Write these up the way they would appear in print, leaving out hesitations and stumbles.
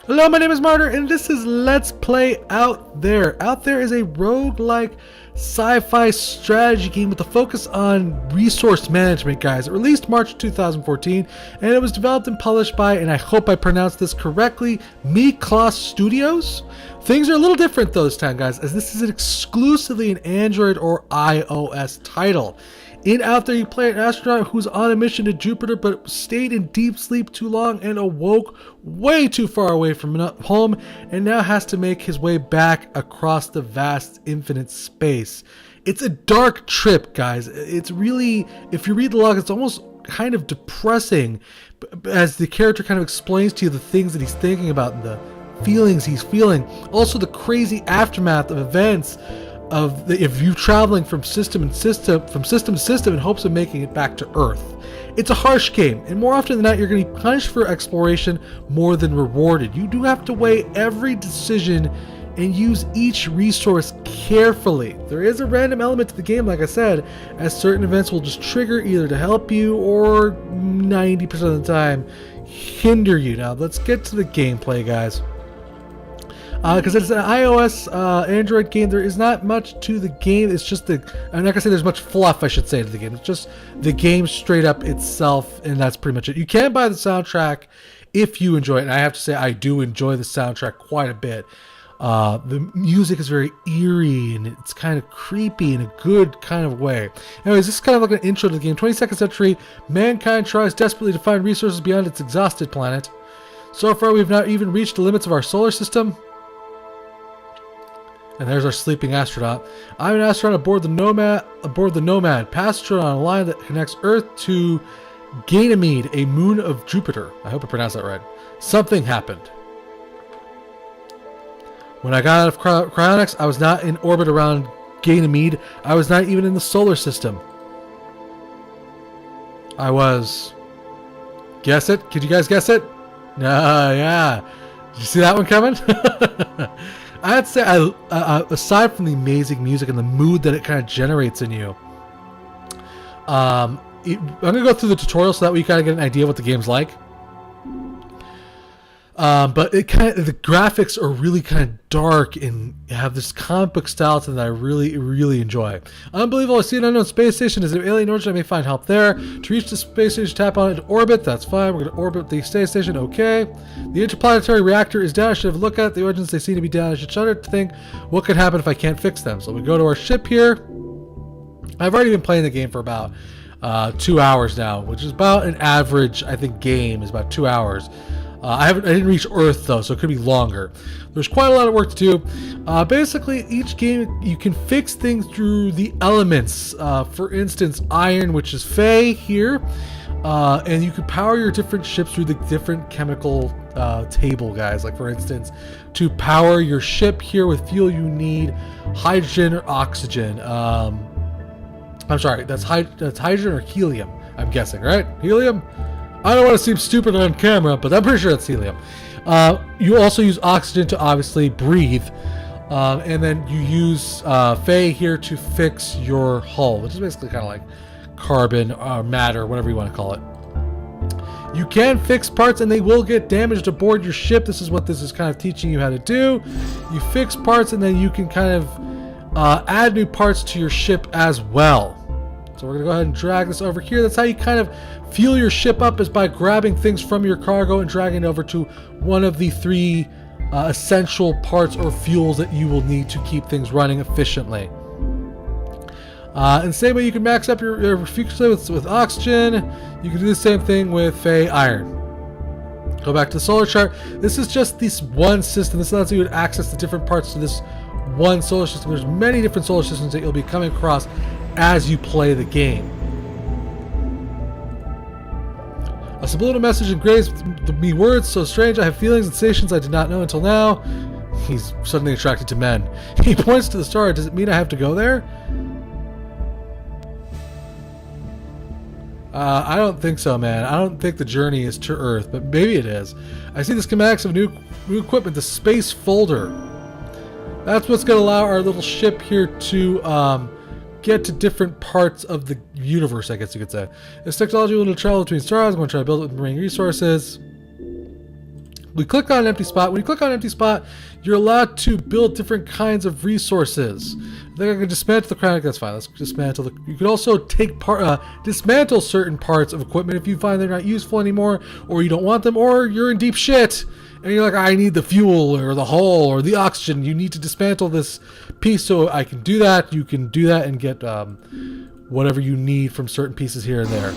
Hello, my name is Martyr, and this is Let's Play Out There. Out There is a roguelike sci-fi strategy game with a focus on resource management, guys. It released March 2014, and it was developed and published by, and I hope I pronounced this correctly, Miklos Studios. Things are a little different though this time, guys, as this is exclusively an Android or iOS title. In Out There, you play an astronaut who's on a mission to Jupiter but stayed in deep sleep too long and awoke way too far away from home and now has to make his way back across the vast infinite space. It's a dark trip, guys. It's really, if you read the log, it's almost kind of depressing as the character kind of explains to you the things that he's thinking about and the feelings he's feeling. Also, the crazy aftermath of events if you traveling from system to system in hopes of making it back to Earth. It's a harsh game, and more often than not, you're going to be punished for exploration more than rewarded. You do have to weigh every decision and use each resource carefully. There is a random element to the game, like I said, as certain events will just trigger either to help you or 90% of the time hinder you. Now, let's get to the gameplay, guys. Because it's an iOS Android game, there is not much to the game. It's just I'm not gonna say there's much fluff, I should say, to the game. It's just the game straight up itself, and that's pretty much it. You can buy the soundtrack if you enjoy it, and I have to say I do enjoy the soundtrack quite a bit. The music is very eerie and it's kind of creepy in a good kind of way. Anyways, this is kind of like an intro to the game. 22nd century, mankind tries desperately to find resources beyond its exhausted planet. So far, we've not even reached the limits of our solar system. And there's our sleeping astronaut. I'm an astronaut aboard the Nomad, passenger on a line that connects Earth to Ganymede, a moon of Jupiter. I hope I pronounced that right. Something happened. When I got out of cryonics, I was not in orbit around Ganymede. I was not even in the solar system. I was... Guess it? Could you guys guess it? No, yeah. Did you see that one coming? I'd say, aside from the amazing music and the mood that it kind of generates in you, I'm going to go through the tutorial so that we kind of get an idea of what the game's like. But the graphics are really kind of dark and have this comic book style to them that I really, really enjoy. Unbelievable, I see an unknown space station. Is there an alien origin? I may find help there. To reach the space station, tap on it to orbit. That's fine. We're going to orbit the space station. Okay. The interplanetary reactor is down. I should have a look at it. The origins, they seem to be down. I should shudder to think what could happen if I can't fix them. So we go to our ship here. I've already been playing the game for about 2 hours now, which is about an average, I think, game is about 2 hours. I didn't reach Earth though, so it could be longer. There's quite a lot of work to do. Basically, each game you can fix things through the elements. For instance, iron, which is Fe here, and you can power your different ships through the different chemical table, guys. Like for instance, to power your ship here with fuel, you need hydrogen or oxygen. I'm sorry, that's hydrogen or helium. I'm guessing, right? Helium. I don't want to seem stupid on camera, but I'm pretty sure it's helium. You also use oxygen to obviously breathe. And then you use Fe here to fix your hull, which is basically kind of like carbon or matter, whatever you want to call it. You can fix parts and they will get damaged aboard your ship. This is what this is kind of teaching you how to do. You fix parts and then you can kind of add new parts to your ship as well. So we're going to go ahead and drag this over here. That's how you kind of fuel your ship up, is by grabbing things from your cargo and dragging it over to one of the three essential parts or fuels that you will need to keep things running efficiently. And same way you can max up your fuel with oxygen. You can do the same thing with Fe iron. Go back to the solar chart. This is just this one system. This allows you to access the different parts to this one solar system. There's many different solar systems that you'll be coming across as you play the game. A subliminal message engraves me words so strange. I have feelings and sensations I did not know until now. He's suddenly attracted to men. He points to the star. Does it mean I have to go there? I don't think so, man. I don't think the journey is to Earth, but maybe it is. I see the schematics of new equipment, the space folder. That's what's going to allow our little ship here to get to different parts of the universe, I guess you could say. This technology will travel between stars. I'm going to try to build it with marine resources. We click on an empty spot. When you click on an empty spot, you're allowed to build different kinds of resources. I think I can dismantle the cryonic. That's fine. Let's dismantle the. You can also dismantle certain parts of equipment if you find they're not useful anymore, or you don't want them, or you're in deep shit and you're like, I need the fuel or the hull or the oxygen. You need to dismantle this piece, so I can do that. You can do that and get whatever you need from certain pieces here and there.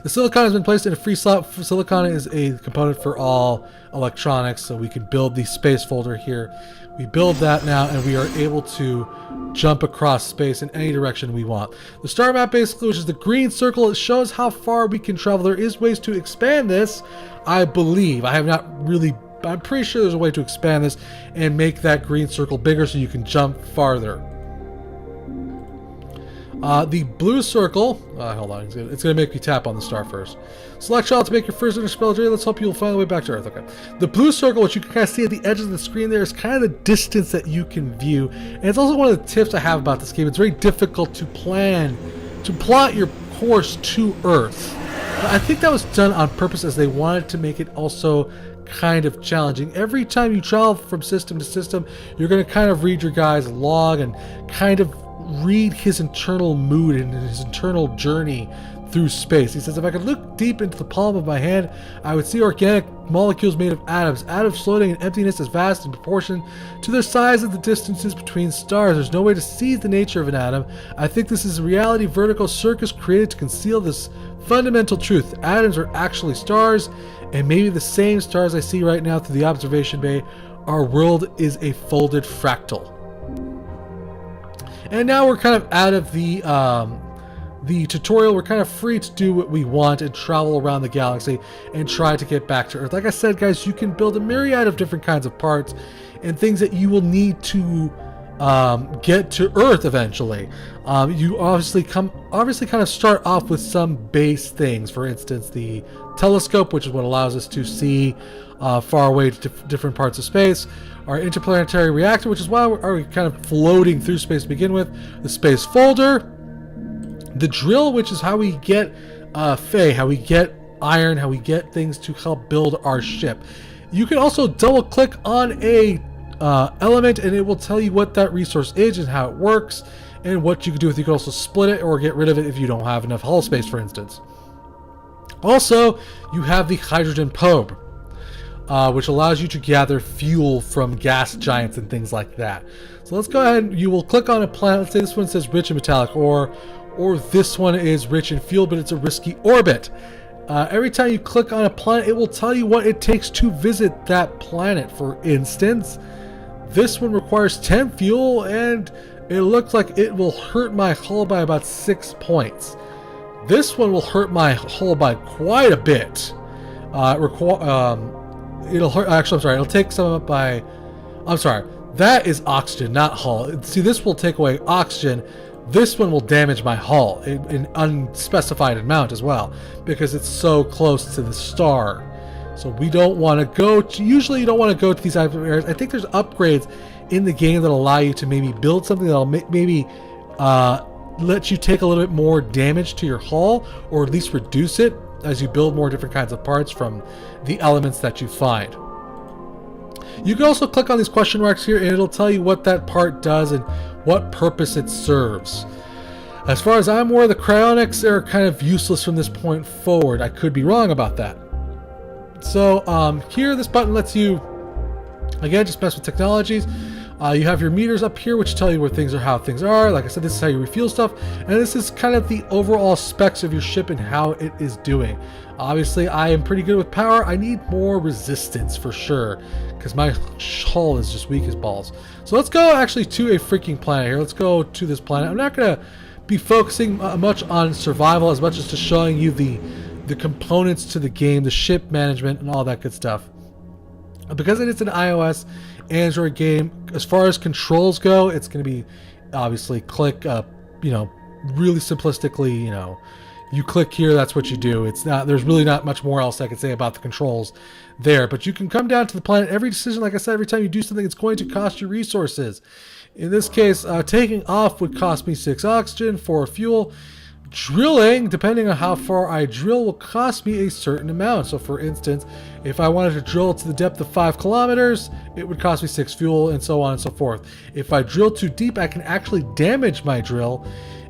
The silicon has been placed in a free slot. Silicon is a component for all electronics, so we can build the space folder here. We build that now, and we are able to jump across space in any direction we want. The star map, basically, which is the green circle, it shows how far we can travel. There is ways to expand this, I believe. I have not really... I'm pretty sure there's a way to expand this and make that green circle bigger so you can jump farther. The blue circle, hold on, it's going to make you tap on the star first. Select shot to make your first interstellar journey. Let's hope you'll find the way back to Earth. Okay. The blue circle, which you can kind of see at the edge of the screen there, is kind of the distance that you can view. And it's also one of the tips I have about this game. It's very difficult to plot your course to Earth. But I think that was done on purpose, as they wanted to make it also kind of challenging. Every time you travel from system to system, you're going to kind of read your guy's log and kind of read his internal mood and his internal journey through space. He says, if I could look deep into the palm of my hand, I would see organic molecules made of atoms. Atoms floating in emptiness as vast in proportion to their size and the distances between stars. There's no way to seize the nature of an atom. I think this is a reality vertical circus created to conceal this fundamental truth. Atoms are actually stars, and maybe the same stars I see right now through the observation bay. Our world is a folded fractal. And now we're kind of out of the tutorial. We're kind of free to do what we want and travel around the galaxy and try to get back to Earth. Like I said, guys, you can build a myriad of different kinds of parts and things that you will need to get to Earth eventually. You obviously kind of start off with some base things. For instance, the telescope, which is what allows us to see far away to different parts of space. Our interplanetary reactor, which is why we're kind of floating through space to begin with. The space folder. The drill, which is how we get how we get iron, how we get things to help build our ship. You can also double click on a element and it will tell you what that resource is and how it works and what you can do with it. You can also split it or get rid of it if you don't have enough hull space, for instance. Also, you have the hydrogen probe, which allows you to gather fuel from gas giants and things like that. So let's go ahead and you will click on a planet. Let's say this one says rich in metallic ore, or this one is rich in fuel, but it's a risky orbit. Every time you click on a planet, it will tell you what it takes to visit that planet. For instance, this one requires 10 fuel, and it looks like it will hurt my hull by about 6 points. This one will hurt my hull by quite a bit. It'll hurt. Actually, I'm sorry. It'll take some up by. I'm sorry. That is oxygen, not hull. See, this will take away oxygen. This one will damage my hull in unspecified amount as well, because it's so close to the star. So we don't want to go to, usually you don't want to go to these types of areas. I think there's upgrades in the game that allow you to maybe build something that'll maybe let you take a little bit more damage to your hull, or at least reduce it as you build more different kinds of parts from the elements that you find. You can also click on these question marks here and it'll tell you what that part does and what purpose it serves. As far as I'm aware, the cryonics are kind of useless from this point forward. I could be wrong about that. So here, this button lets you, again, just mess with technologies. You have your meters up here, which tell you where things are, how things are. Like I said, this is how you refuel stuff. And this is kind of the overall specs of your ship and how it is doing. Obviously, I am pretty good with power. I need more resistance for sure, because my hull is just weak as balls. So let's go actually to a freaking planet here. Let's go to this planet. I'm not going to be focusing much on survival as much as just showing you the components to the game, the ship management, and all that good stuff. Because it is an iOS Android game, as far as controls go, it's going to be obviously click really simplistically, you click here, that's what you do. It's not, there's really not much more else I can say about the controls there, but you can come down to the planet. Every decision, like I said, every time you do something, it's going to cost you resources. In this case, taking off would cost me 6 oxygen, 4 fuel. drilling, depending on how far I drill, will cost me a certain amount. So for instance, if I wanted to drill to the depth of 5 kilometers, it would cost me 6 fuel, and so on and so forth. If I drill too deep, I can actually damage my drill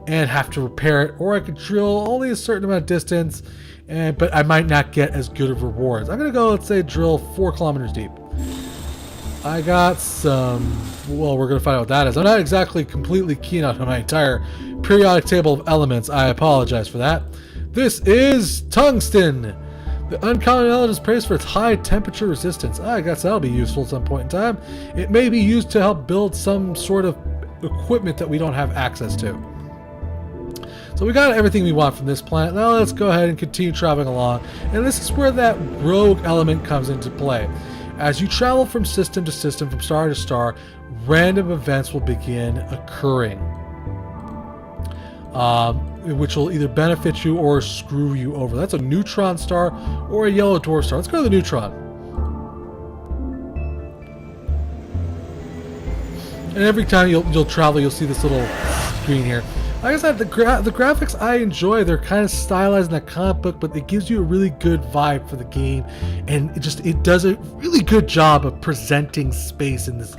and have to repair it, or I could drill only a certain amount of distance, but I might not get as good of rewards. I'm going to go, let's say, drill 4 kilometers deep. I got some, well, we're going to find out what that is. I'm not exactly completely keen on my entire periodic table of elements. I apologize for that. This is tungsten. The uncommon element is praised for its high temperature resistance. I guess that'll be useful at some point in time. It may be used to help build some sort of equipment that we don't have access to. So we got everything we want from this planet. Now let's go ahead and continue traveling along. And this is where that rogue element comes into play. As you travel from system to system, from star to star, random events will begin occurring, which will either benefit you or screw you over. That's a neutron star or a yellow dwarf star. Let's go to the neutron. And every time you'll travel, you'll see this little screen here. Like I said, the graphics I enjoy. They're kind of stylized in that comic book, but it gives you a really good vibe for the game, and it does a really good job of presenting space in this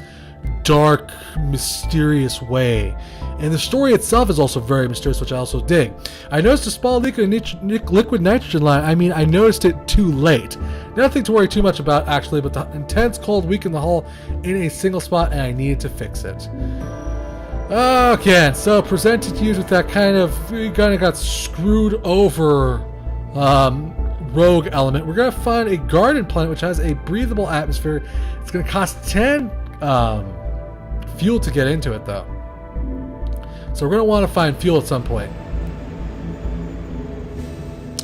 dark, mysterious way. And the story itself is also very mysterious, which I also dig. I noticed a small leak in a liquid nitrogen line. I mean, I noticed it too late. Nothing to worry too much about, actually, but the intense cold week in the hull in a single spot, and I needed to fix it. Okay, so presented to you with that kind of, we kind of got screwed over rogue element. We're going to find a garden planet which has a breathable atmosphere. It's going to cost 10 fuel to get into it, though. So we're going to want to find fuel at some point.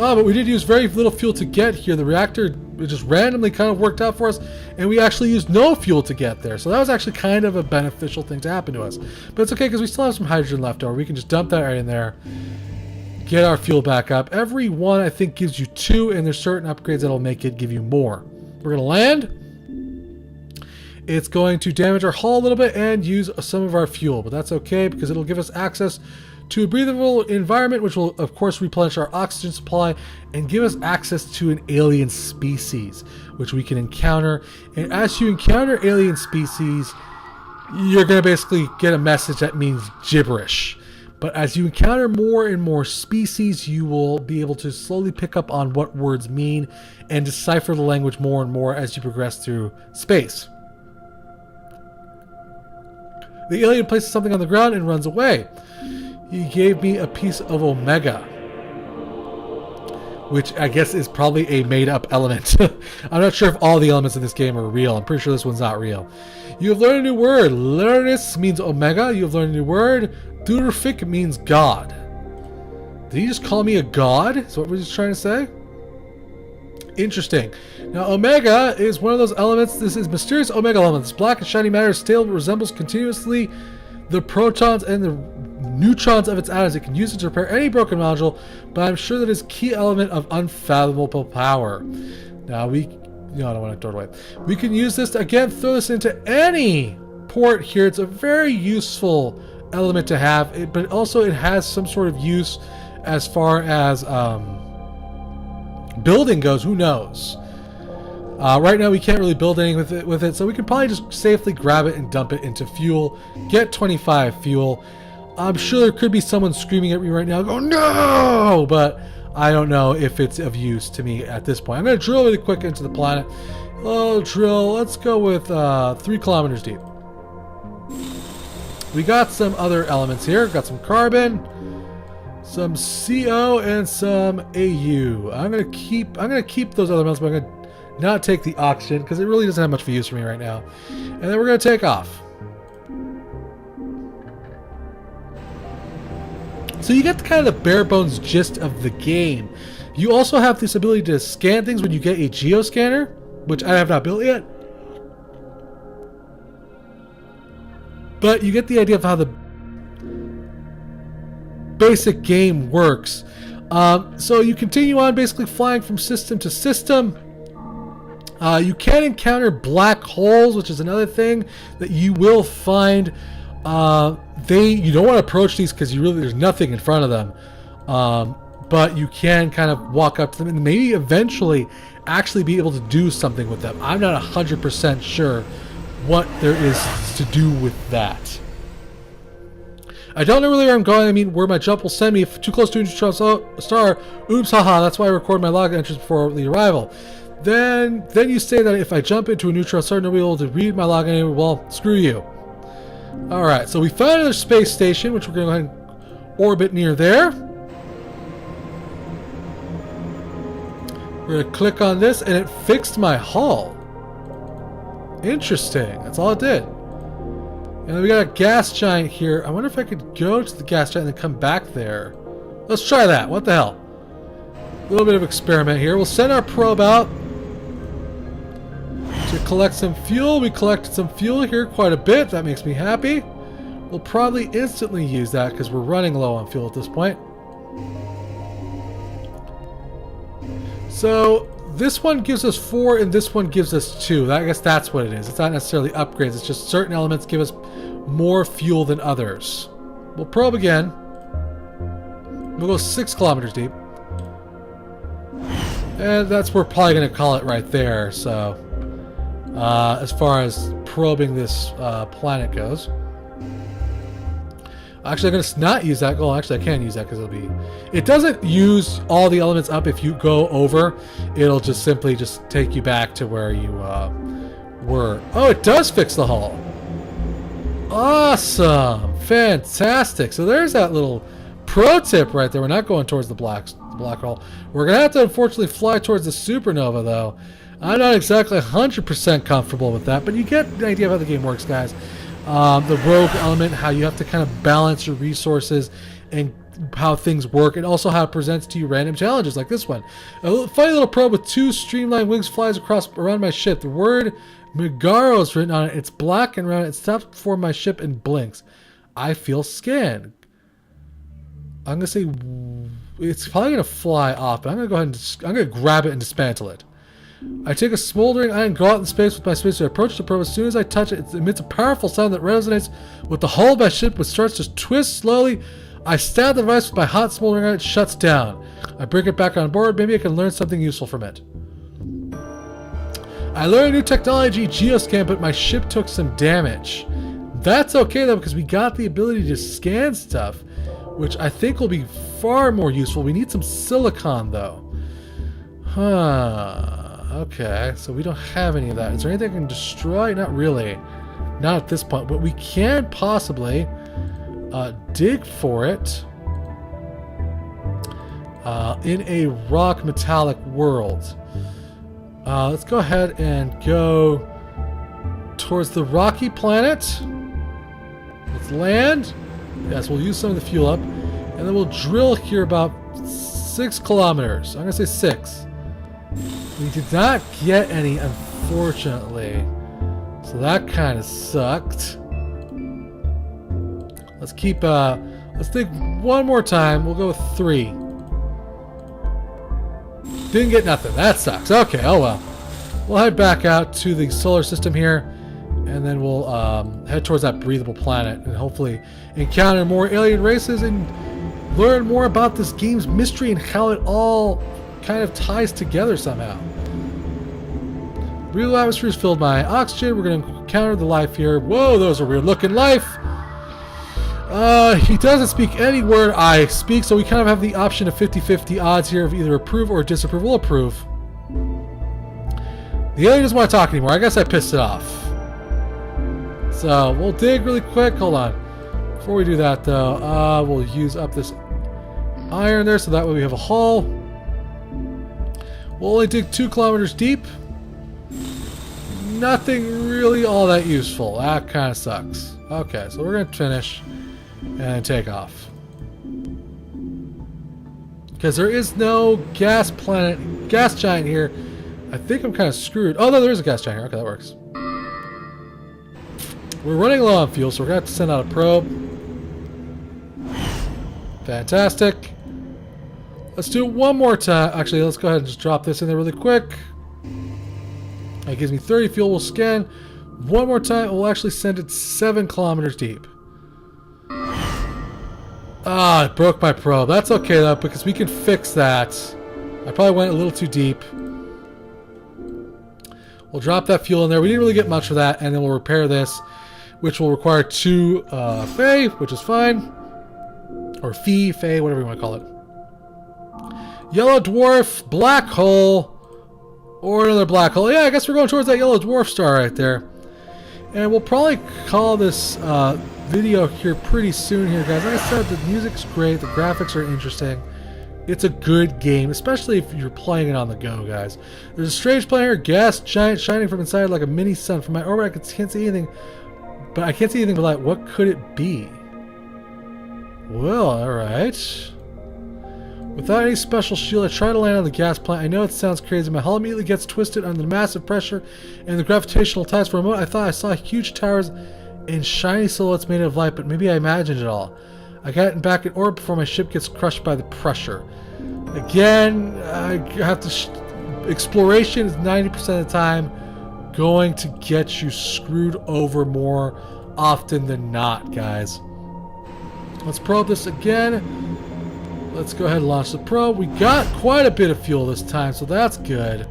Oh, but we did use very little fuel to get here. The reactor just randomly kind of worked out for us, and we actually used no fuel to get there. So that was actually kind of a beneficial thing to happen to us. But it's okay, because we still have some hydrogen left over. We can just dump that right in there, get our fuel back up. Every one, I think, gives you 2, and there's certain upgrades that'll make it give you more. We're going to land. It's going to damage our hull a little bit and use some of our fuel, but that's okay, because it'll give us access to a breathable environment, which will, of course, replenish our oxygen supply and give us access to an alien species, which we can encounter. And as you encounter alien species, you're going to basically get a message that means gibberish. But as you encounter more and more species, you will be able to slowly pick up on what words mean and decipher the language more and more as you progress through space. The alien places something on the ground and runs away. He gave me a piece of Omega, which I guess is probably a made-up element. I'm not sure if all the elements in this game are real. I'm pretty sure this one's not real. You have learned a new word. Lernus means Omega. You have learned a new word. Durfik means God. Did he just call me a god? Is what we're just trying to say? Interesting. Now, Omega is one of those elements. This is mysterious Omega element. This black and shiny matter still resembles continuously the protons and the neutrons of its atoms. It can use it to repair any broken module, but I'm sure that is key element of unfathomable power. Now no, I don't want to throw it away. We can use this to, again, throw this into any port here. It's a very useful element to have, but also it has some sort of use as far as building goes. Who knows? Right now we can't really build anything with it, so we can probably just safely grab it and dump it into fuel, get 25 fuel. I'm sure there could be someone screaming at me right now, go, no! But I don't know if it's of use to me at this point. I'm going to drill really quick into the planet. Oh, drill. Let's go with 3 kilometers deep. We got some other elements here. Got some carbon, some CO, and some AU. I'm gonna keep those other elements, but I'm gonna not take the oxygen because it really doesn't have much for use for me right now. And then we're gonna take off. So you get the kind of the bare bones gist of the game. You also have this ability to scan things when you get a geoscanner, which I have not built yet. But you get the idea of how the basic game works. So you continue on basically flying from system to system. You can encounter black holes, which is another thing that you will find. You don't want to approach these because there's nothing in front of them. But you can kind of walk up to them and maybe eventually actually be able to do something with them. I'm not 100% sure what there is to do with that. I don't know really where I'm going. I mean, where my jump will send me. If too close to a neutron star, oops, haha, that's why I record my log entries before the arrival. Then you say that if I jump into a neutron star, nobody will be able to read my log anyway. Well, screw you. Alright, so we found another space station, which we're going to go ahead and orbit near there. We're going to click on this, and it fixed my hull. Interesting. That's all it did. And then we got a gas giant here. I wonder if I could go to the gas giant and then come back there. Let's try that. What the hell? A little bit of experiment here. We'll send our probe out to collect some fuel. We collected some fuel here, quite a bit. That makes me happy. We'll probably instantly use that because we're running low on fuel at this point. So this one gives us 4 and this one gives us 2. I guess that's what it is. It's not necessarily upgrades. It's just certain elements give us more fuel than others. We'll probe again. We'll go 6 kilometers deep. And that's we're probably going to call it right there. So as far as probing this planet goes. Actually, I'm going to not use that. Oh, actually, I can use that because it'll be... It doesn't use all the elements up if you go over. It'll just simply just take you back to where you were. Oh, it does fix the hull. Awesome. Fantastic. So there's that little pro tip right there. We're not going towards the black hole. We're going to have to, unfortunately, fly towards the supernova, though. I'm not exactly 100% comfortable with that, but you get the idea of how the game works, guys. The rogue element, how you have to kind of balance your resources and how things work, and also how it presents to you random challenges like this one. A funny little probe with 2 streamlined wings flies around my ship. The word Megaro is written on it. It's black and round. It stops before my ship and blinks. I feel scanned. I'm going to say it's probably going to fly off, but I'm going to go ahead and I'm going to grab it and dismantle it. I take a smoldering iron, go out in space with my spacesuit. I approach the probe. As soon as I touch it, it emits a powerful sound that resonates with the hull of my ship, which starts to twist slowly. I stab the device with my hot smoldering iron. It shuts down. I bring it back on board. Maybe I can learn something useful from it. I learned a new technology, geoscan, but my ship took some damage. That's okay, though, because we got the ability to scan stuff, which I think will be far more useful. We need some silicon, though. Okay, so we don't have any of that. Is there anything I can destroy? Not really. Not at this point, but we can possibly dig for it in a rock metallic world. Let's go ahead and go towards the rocky planet. Let's land. Yes, we'll use some of the fuel up. And then we'll drill here about 6 kilometers. I'm going to say 6. We did not get any, unfortunately. So that kind of sucked. Let's keep, let's dig one more time. We'll go with 3. Didn't get nothing. That sucks. Okay, oh well. We'll head back out to the solar system here. And then we'll head towards that breathable planet. And hopefully encounter more alien races and learn more about this game's mystery and how it all kind of ties together somehow. Breathable atmosphere is filled by oxygen. We're going to encounter the life here. Whoa, those are weird looking life. He doesn't speak any word I speak, so we kind of have the option of 50-50 odds here of either approve or disapprove. We'll approve. The alien doesn't want to talk anymore. I guess I pissed it off. So we'll dig really quick. Hold on. Before we do that, though, we'll use up this iron there, so that way we have a hull. We'll only dig 2 kilometers deep. Nothing really all that useful. That kind of sucks. Okay, so we're going to finish and take off. Because there is no gas giant here. I think I'm kind of screwed. Oh, no, there is a gas giant here. Okay, that works. We're running low on fuel, so we're going to have to send out a probe. Fantastic. Let's do it one more time. Actually, let's go ahead and just drop this in there really quick. That gives me 30 fuel. We'll scan one more time. We'll actually send it 7 kilometers deep. Ah, it broke my probe. That's okay though, because we can fix that. I probably went a little too deep. We'll drop that fuel in there. We didn't really get much for that, and then we'll repair this, which will require 2 Fey, which is fine. Or Fey, whatever you want to call it. Yellow dwarf, black hole, or another black hole. Yeah, I guess we're going towards that yellow dwarf star right there. And we'll probably call this video here pretty soon here, guys. Like I said, the music's great, the graphics are interesting. It's a good game, especially if you're playing it on the go, guys. There's a strange planet here, gas giant shining from inside like a mini sun. From my orbit, I can't see anything, but I can't see anything but light. What could it be? Well, alright. Without any special shield, I try to land on the gas plant. I know it sounds crazy. My hull immediately gets twisted under the massive pressure and the gravitational ties. For a moment, I thought I saw huge towers and shiny silhouettes made of light, but maybe I imagined it all. I got back in orbit before my ship gets crushed by the pressure. Again, I have to... exploration is 90% of the time going to get you screwed over more often than not, guys. Let's probe this again. Let's go ahead and launch the probe. We got quite a bit of fuel this time, so that's good.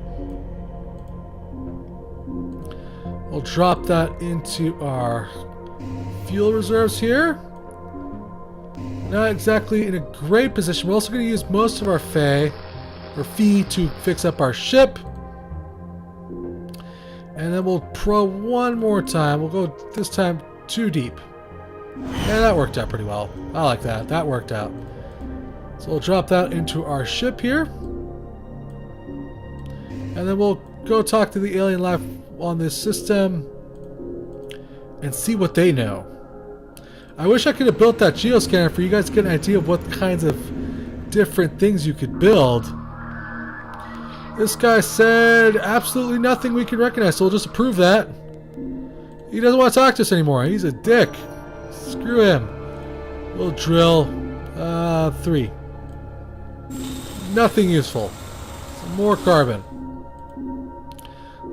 We'll drop that into our fuel reserves here. Not exactly in a great position. We're also going to use most of our Fey to fix up our ship. And then we'll probe one more time. We'll go this time too deep. Yeah, that worked out pretty well. I like that. That worked out. So we'll drop that into our ship here. And then we'll go talk to the alien life on this system and see what they know. I wish I could have built that geoscanner for you guys to get an idea of what kinds of different things you could build. This guy said absolutely nothing we can recognize, so we'll just approve that. He doesn't want to talk to us anymore. He's a dick. Screw him. We'll drill 3. Nothing useful. Some more carbon.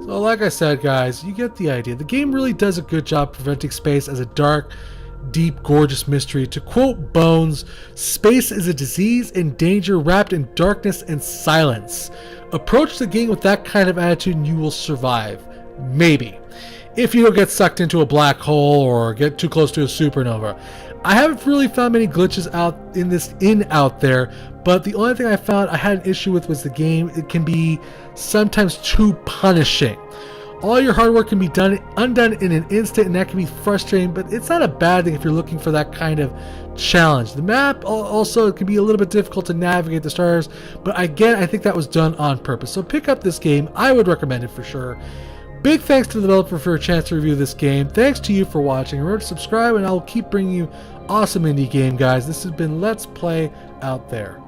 So like I said, guys, you get the idea. The game really does a good job presenting space as a dark, deep, gorgeous mystery. To quote Bones, space is a disease and danger wrapped in darkness and silence. Approach the game with that kind of attitude and you will survive. Maybe. If you don't get sucked into a black hole or get too close to a supernova. I haven't really found many glitches out there, but the only thing I found I had an issue with was the game. It can be sometimes too punishing. All your hard work can be undone in an instant, and that can be frustrating, but it's not a bad thing if you're looking for that kind of challenge. The map also can be a little bit difficult to navigate the stars, but again, I think that was done on purpose. So pick up this game. I would recommend it for sure. Big thanks to the developer for a chance to review this game. Thanks to you for watching. Remember to subscribe, and I'll keep bringing you awesome indie game, guys. This has been Let's Play Out There.